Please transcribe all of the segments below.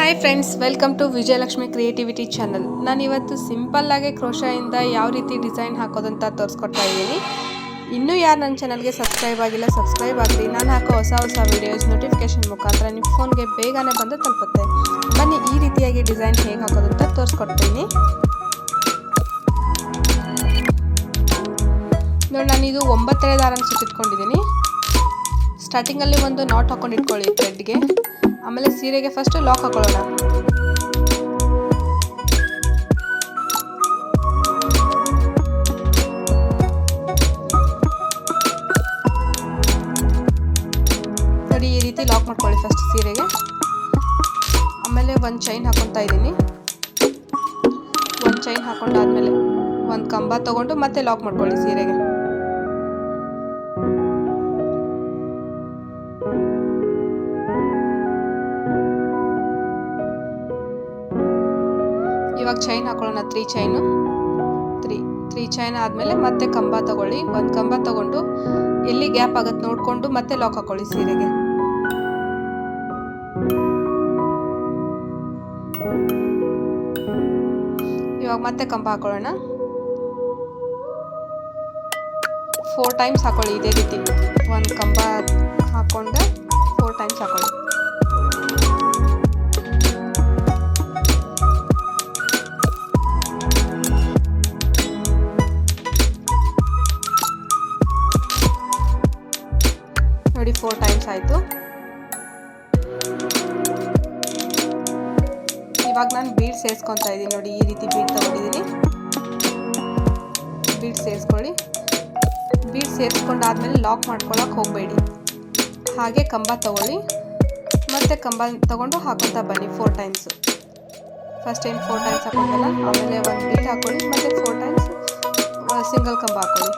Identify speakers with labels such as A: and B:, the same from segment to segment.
A: Hi friends, welcome to Vijayalakshmi creativity channel. ನಾನು ಇವತ್ತು simple ಆಗಿ ಕ್ರೋಶಾಯಿಂದ ಯಾವ ರೀತಿ ಡಿಸೈನ್ ಹಾಕೋದು ಅಂತ ತೋರಿಸ್ಕೊಡ್ತಾ ಇದ್ದೀನಿ. ಇನ್ನೂ ಯಾರು ನನ್ನ ಚಾನಲ್ಗೆ ಸಬ್ಸ್ಕ್ರೈಬ್ ಆಗಿಲ್ಲ, ಸಬ್ಸ್ಕ್ರೈಬ್ ಆಗಿರಿ. ನಾನು ಹಾಕೋ ಹೊಸ ವೀಡಿಯೋಸ್ ನೋಟಿಫಿಕೇಶನ್ ಮುಖಾಂತರ ನಿಮ್ಮ ಫೋನ್ಗೆ ಬೇಗನೆ ಬಂದು ತಲುಪುತ್ತೆ. ಬನ್ನಿ ಈ ರೀತಿಯಾಗಿ ಡಿಸೈನ್ ಹೇಗೆ ಹಾಕೋದು ಅಂತ ತೋರಿಸ್ಕೊಡ್ತೀನಿ. ನೋಡಿ, ನಾನಿದು 9 ದಾರನ ಸುತ್ತಿಟ್ಕೊಂಡಿದ್ದೀನಿ. ಸ್ಟಾರ್ಟಿಂಗಲ್ಲಿ ಒಂದು ನಾಟ್ ಹಾಕೊಂಡು ಇಟ್ಕೊಳ್ಳಿ ಥ್ರೆಡ್ಗೆ. ಆಮೇಲೆ ಸೀರೆಗೆ ಫಸ್ಟ್ ಲಾಕ್ ಹಾಕೊಳ್ಳೋಣ. ನೋಡಿ, ಈ ರೀತಿ ಲಾಕ್ ಮಾಡ್ಕೊಳ್ಳಿ ಫಸ್ಟ್ ಸೀರೆಗೆ. ಆಮೇಲೆ ಒಂದು ಚೈನ್ ಹಾಕೊತಾ ಇದ್ದೀನಿ. ಒಂದು ಚೈನ್ ಹಾಕೊಂಡಾದ್ಮೇಲೆ ಒಂದು ಕಂಬ ತಗೊಂಡು ಮತ್ತೆ ಲಾಕ್ ಮಾಡ್ಕೊಳ್ಳಿ ಸೀರೆಗೆ. ಇವಾಗ ಚೈನ್ ಹಾಕೊಳ್ಳೋಣ. 3 ಚೈನು. 3 ಚೈನ್ ಆದಮೇಲೆ ಮತ್ತೆ ಕಂಬ ತಗೊಳ್ಳಿ. ಒಂದು ಕಂಬ ತಗೊಂಡು ಎಲ್ಲಿ ಗ್ಯಾಪ್ ಆಗುತ್ತೆ ನೋಡಿಕೊಂಡು ಮತ್ತೆ ಲಾಕ್ ಹಾಕೊಳ್ಳಿ ಸೀರೆಗೆ. ಇವಾಗ ಮತ್ತೆ ಕಂಬ ಹಾಕೊಳ್ಳೋಣ. 4 ಟೈಮ್ಸ್ ಹಾಕೊಳ್ಳಿ ಇದೇ ರೀತಿ. ಒಂದು ಕಂಬ ಹಾಕೊಂಡು 4 ಟೈಮ್ಸ್ ಹಾಕೊಳ್ಳಿ. ನೋಡಿ, 4 ಟೈಮ್ಸ್ ಆಯಿತು. ಇವಾಗ ನಾನು ಬೀಡ್ ಸೇರಿಸ್ಕೊತಾ ಇದ್ದೀನಿ. ನೋಡಿ, ಈ ರೀತಿ ಬೀಡ್ ತಗೊಂಡಿದ್ದೀನಿ. ಬೀಡ್ ಸೇರಿಸ್ಕೊಳ್ಳಿ. ಬೀಡ್ ಸೇರಿಸ್ಕೊಂಡಾದ್ಮೇಲೆ ಲಾಕ್ ಮಾಡ್ಕೊಳಕ್ಕೆ ಹೋಗಬೇಡಿ. ಹಾಗೆ ಕಂಬ ತಗೊಳ್ಳಿ. ಮತ್ತೆ ಕಂಬ ತಗೊಂಡು ಹಾಕೋತಾ ಬನ್ನಿ 4 ಟೈಮ್ಸು. ಫಸ್ಟ್ ಏನು 4 ಟೈಮ್ಸ್ ಹಾಕೊಂಡಲ್ಲ, ಆಮೇಲೆ ಒಂದು ಬೀಡ್ ಹಾಕೊಳ್ಳಿ. ಮತ್ತೆ 4 ಟೈಮ್ಸ್ ಸಿಂಗಲ್ ಕಂಬ ಹಾಕೊಳ್ಳಿ.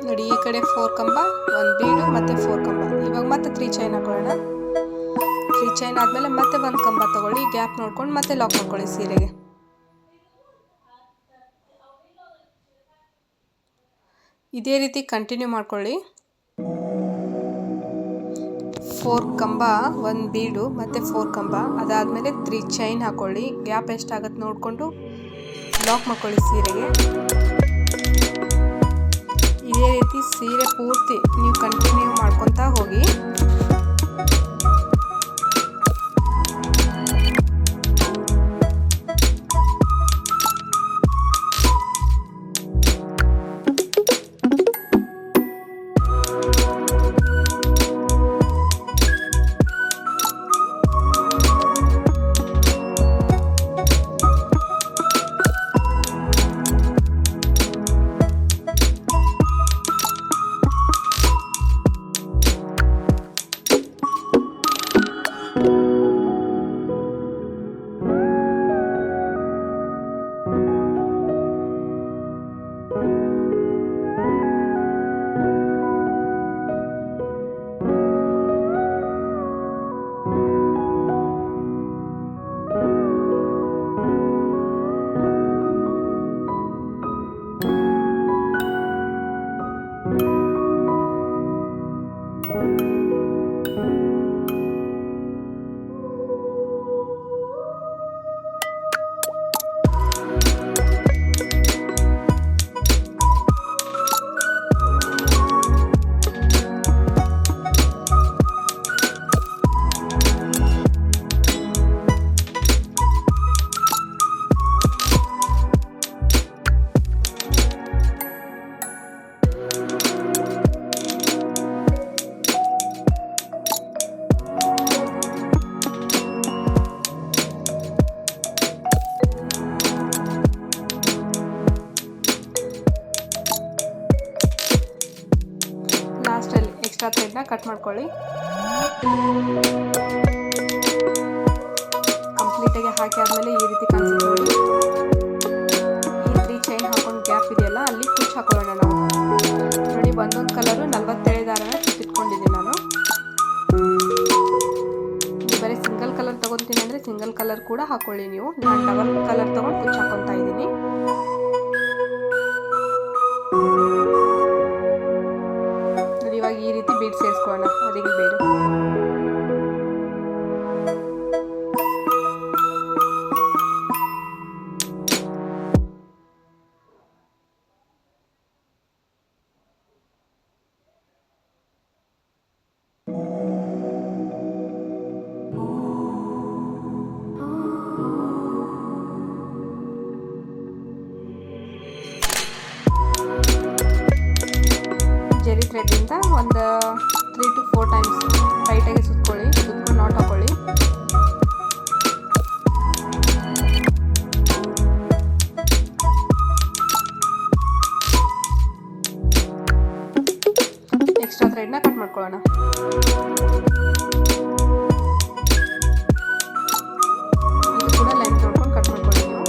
A: ನೋಡಿ, ಈ ಕಡೆ 4 ಕಂಬ, ಒಂದು ಬೀಡು, ಮತ್ತೆ 4 ಕಂಬ. ಇವಾಗ ಮತ್ತೆ 3 ಚೈನ್ ಹಾಕೊಳ್ಳೋಣ. 3 ಚೈನ್ ಆದಮೇಲೆ ಮತ್ತೆ ಒಂದು ಕಂಬ ತಗೊಳ್ಳಿ. ಗ್ಯಾಪ್ ನೋಡ್ಕೊಂಡು ಮತ್ತೆ ಲಾಕ್ ಮಾಡ್ಕೊಳ್ಳಿ ಸೀರೆಗೆ. ಇದೇ ರೀತಿ ಕಂಟಿನ್ಯೂ ಮಾಡ್ಕೊಳ್ಳಿ. 4 ಕಂಬ, ಒಂದು ಬೀಡು, ಮತ್ತೆ 4 ಕಂಬ. ಅದಾದಮೇಲೆ 3 ಚೈನ್ ಹಾಕೊಳ್ಳಿ. ಗ್ಯಾಪ್ ಎಷ್ಟಾಗುತ್ತೆ ನೋಡಿಕೊಂಡು ಲಾಕ್ ಮಾಡ್ಕೊಳ್ಳಿ ಸೀರೆಗೆ. ಇದೇ ರೀತಿ ಸೀರೆ ಪೂರ್ತಿ ನೀವು ಕಂಟಿನ್ಯೂ ಮಾಡ್ಕೊತಾ ಹೋಗಿ. ಎಕ್ಸ್ಟ್ರಾ ಥ್ರೆಡ್ನ ಕಟ್ ಮಾಡ್ಕೊಳ್ಳಿ. ಕಂಪ್ಲೀಟಾಗಿ ಹಾಕಿ ಆದಮೇಲೆ ಈ ರೀತಿ ಕಾಣಿಸುತ್ತೆ ನೋಡಿ. ಈ 3 ಚೈನ್ ಹಾಕೊಂಡು ಗ್ಯಾಪ್ ಇದೆಯಲ್ಲ ಅಲ್ಲಿ ಕುಚ್ಚು ಹಾಕೊಳ್ಳೋಣ ನಾವು. ನೋಡಿ ಕಲರ್ ಕೂಡ ಹಾಕೊಳ್ಳಿ ನೀವು. ನಾನು ಡಬಲ್ ಕಲರ್ ತೊಗೊಂಡು ಕುಚ್ಚು ಹಾಕೊತಾ ಇದ್ದೀನಿ. ಇವಾಗ ಈ ರೀತಿ ಬೀಡ್ ಸೇರಿಸ್ಕೊಳ್ಳೋಣ, ರಿಂಗ್ ಬೀಡು. ಜೆರಿ ಥ್ರೆಡ್ಡಿಂದ ಒಂದು 3 to 4 ಟೈಮ್ಸ್ ಟೈಟಾಗಿ ಸುತ್ಕೊಳ್ಳಿ. ಸುತ್ಕೊಂಡು ನಾಟ್ ಹಾಕೊಳ್ಳಿ. ಎಕ್ಸ್ಟ್ರಾ ಥ್ರೆಡ್ನ ಕಟ್ ಮಾಡ್ಕೊಳ್ಳೋಣ. ಇದು ಕೂಡ ಲೆಂತ್ ನೋಡ್ಕೊಂಡು ಕಟ್ ಮಾಡ್ಕೊಳ್ಳಿ ನೀವು.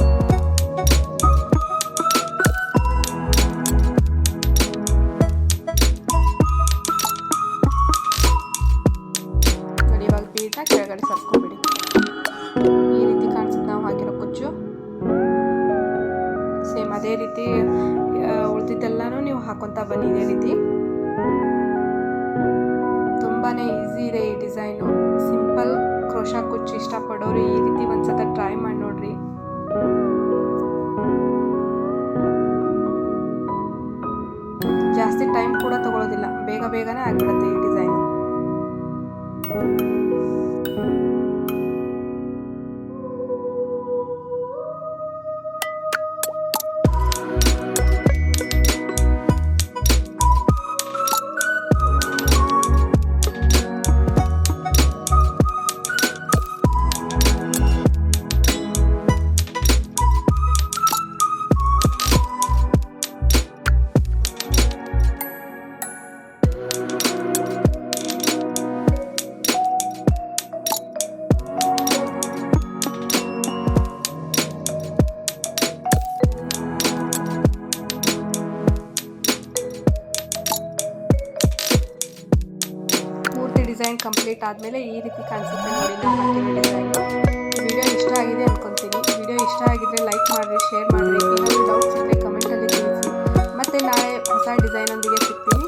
A: ಬೀಡನ್ನ ಕೆಳಗಡೆ ಸರ್ಸ್ಕೊಂಡ್ಬಿಡಿ. ಈ ರೀತಿ ಕಾಣಿಸುತ್ತೆ ನಾವು ಹಾಕಿರೋ ಕುಚ್ಚು. ಸೇಮ್ ಅದೇ ರೀತಿ ಉಳಿದಿದ್ದೆಲ್ಲನೂ ನೀವು ಹಾಕೊತಾ ಬನ್ನಿ. ಇದೇ ರೀತಿ ತುಂಬಾ ಈಸಿ ಇದೆ ಈ ಡಿಸೈನು. ಸಿಂಪಲ್ ಕ್ರೋಶಾ ಕುಚ್ಚು ಇಷ್ಟಪಡೋರು ಈ ರೀತಿ ಒಂದ್ಸಲ ಟ್ರೈ ಮಾಡಿ ನೋಡ್ರಿ. ಜಾಸ್ತಿ ಟೈಮ್ ಕೂಡ ತಗೊಳ್ಳೋದಿಲ್ಲ, ಬೇಗ ಬೇಗನೆ ಆಗಿಬಿಡುತ್ತೆ ಈ ಡಿಸೈನು. ಡಿಸೈನ್ ಕಂಪ್ಲೀಟ್ ಆದಮೇಲೆ ಈ ರೀತಿ ಕಾಣಿಸುತ್ತೆ ನೋಡಿ ನಾವು ಹಾಕಿರೋ ಡಿಸೈನು. ವಿಡಿಯೋ ಇಷ್ಟ ಆಗಿದೆ ಅಂದ್ಕೊತೀನಿ. ವಿಡಿಯೋ ಇಷ್ಟ ಆಗಿದ್ರೆ ಲೈಕ್ ಮಾಡಿರಿ, ಶೇರ್ ಮಾಡಿರಿ. ಏನಾದರೂ ಡೌಟ್ಸ್ ಇದ್ದರೆ ಕಮೆಂಟಲ್ಲಿ ತಿಳಿಸಿ. ಮತ್ತು ನಾಳೆ ಹೊಸ ಡಿಸೈನೊಂದಿಗೆ ಸಿಗ್ತೀನಿ.